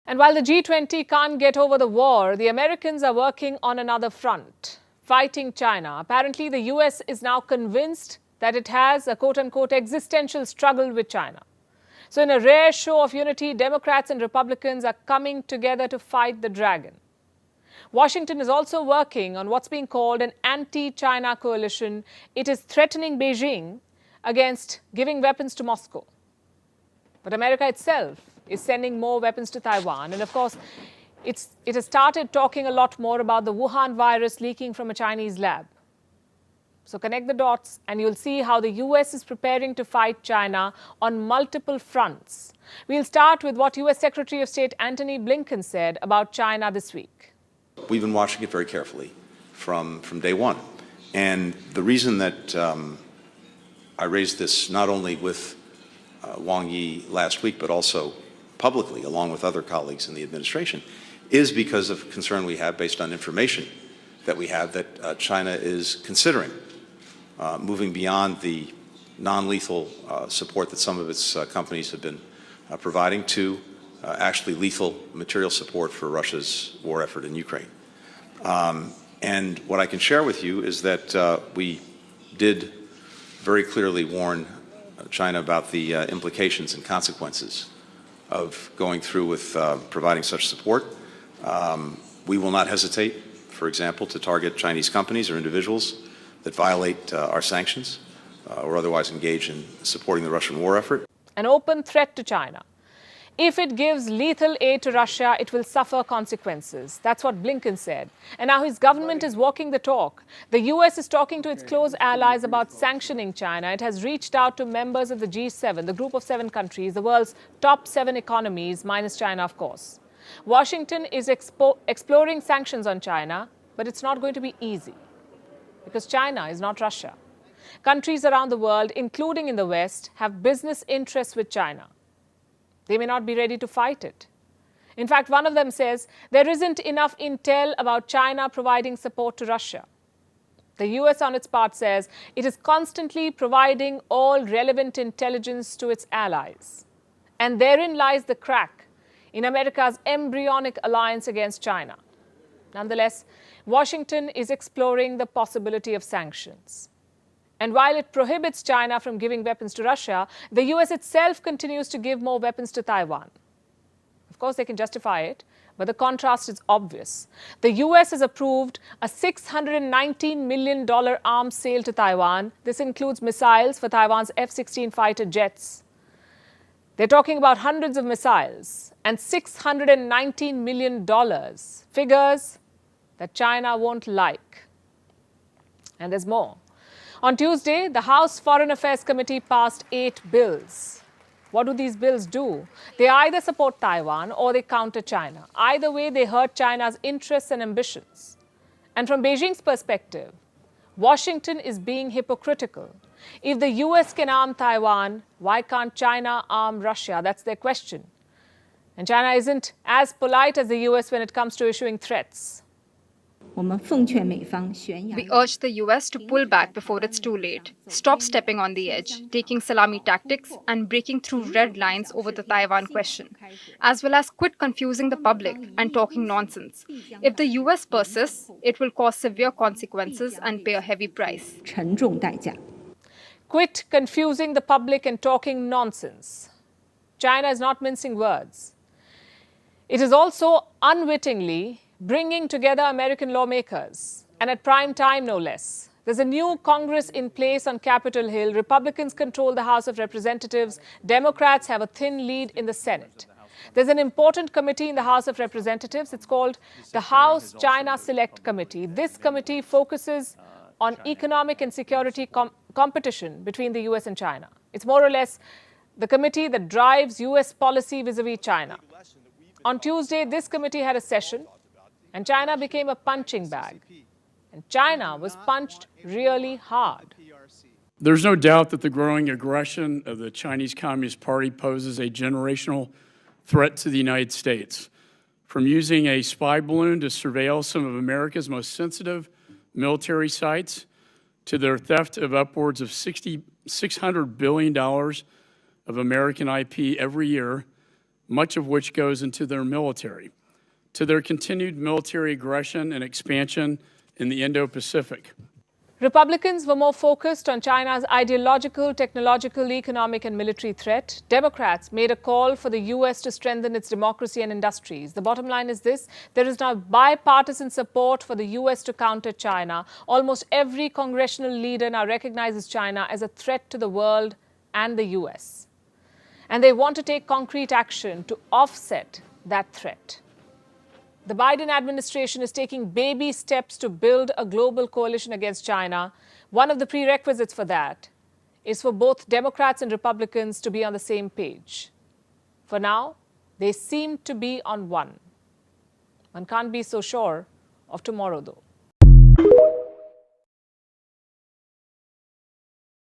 And while the G20 can't get over the war, the Americans are working on another front, fighting China. Apparently, the US is now convinced that it has a quote-unquote existential struggle with China. So in a rare show of unity, Democrats and Republicans are coming together to fight the dragon. Washington is also working on what's being called an anti-China coalition. It is threatening Beijing against giving weapons to Moscow. But America itself is sending more weapons to Taiwan. And of course, it has started talking a lot more about the Wuhan virus leaking from a Chinese lab. So connect the dots and you'll see how the US is preparing to fight China on multiple fronts. We'll start with what US Secretary of State Antony Blinken said about China this week. We've been watching it very carefully from day one. And the reason that I raised this not only with Wang Yi last week, but also publicly, along with other colleagues in the administration, is because of concern we have based on information that we have that China is considering moving beyond the non-lethal support that some of its companies have been providing to actually lethal material support for Russia's war effort in Ukraine. And what I can share with you is that we did very clearly warn China about the implications and consequences of going through with providing such support. We will not hesitate, for example, to target Chinese companies or individuals that violate our sanctions or otherwise engage in supporting the Russian war effort. An open threat to China. If it gives lethal aid to Russia, it will suffer consequences. That's what Blinken said. And now his government is walking the talk. The US is talking to its close allies about sanctioning China. It has reached out to members of the G7, the group of 7 countries, the world's top 7 economies, minus China, of course. Washington is exploring sanctions on China, but it's not going to be easy because China is not Russia. Countries around the world, including in the West, have business interests with China. They may not be ready to fight it. In fact, one of them says there isn't enough intel about China providing support to Russia. The US, on its part, says it is constantly providing all relevant intelligence to its allies. And therein lies the crack in America's embryonic alliance against China. Nonetheless, Washington is exploring the possibility of sanctions. And while it prohibits China from giving weapons to Russia, the US itself continues to give more weapons to Taiwan. Of course, they can justify it, but the contrast is obvious. The US has approved a $619 million arms sale to Taiwan. This includes missiles for Taiwan's F-16 fighter jets. They're talking about hundreds of missiles and $619 million, figures that China won't like. And there's more. On Tuesday, the House Foreign Affairs Committee passed 8 bills. What do these bills do? They either support Taiwan or they counter China. Either way, they hurt China's interests and ambitions. And from Beijing's perspective, Washington is being hypocritical. If the US can arm Taiwan, why can't China arm Russia? That's their question. And China isn't as polite as the US when it comes to issuing threats. We urge the US to pull back before it's too late, stop stepping on the edge, taking salami tactics, and breaking through red lines over the Taiwan question, as well as quit confusing the public and talking nonsense. If the US persists, it will cause severe consequences and pay a heavy price. Quit confusing the public and talking nonsense. China is not mincing words. It is also unwittingly bringing together American lawmakers, and at prime time, no less. There's a new Congress in place on Capitol Hill. Republicans control the House of Representatives. Democrats have a thin lead in the Senate. There's an important committee in the House of Representatives. It's called the House China Select Committee. This committee focuses on economic and security competition between the US and China. It's more or less the committee that drives US policy vis-a-vis China. On Tuesday, this committee had a session, and China became a punching bag. And China was punched really hard. There's no doubt that the growing aggression of the Chinese Communist Party poses a generational threat to the United States. From using a spy balloon to surveil some of America's most sensitive military sites, to their theft of upwards of $600 billion of American IP every year, much of which goes into their military, to their continued military aggression and expansion in the Indo-Pacific. Republicans were more focused on China's ideological, technological, economic and military threat. Democrats made a call for the U.S. to strengthen its democracy and industries. The bottom line is this: there is now bipartisan support for the U.S. to counter China. Almost every congressional leader now recognizes China as a threat to the world and the U.S. And they want to take concrete action to offset that threat. The Biden administration is taking baby steps to build a global coalition against China. One of the prerequisites for that is for both Democrats and Republicans to be on the same page. For now, they seem to be on one. One can't be so sure of tomorrow, though.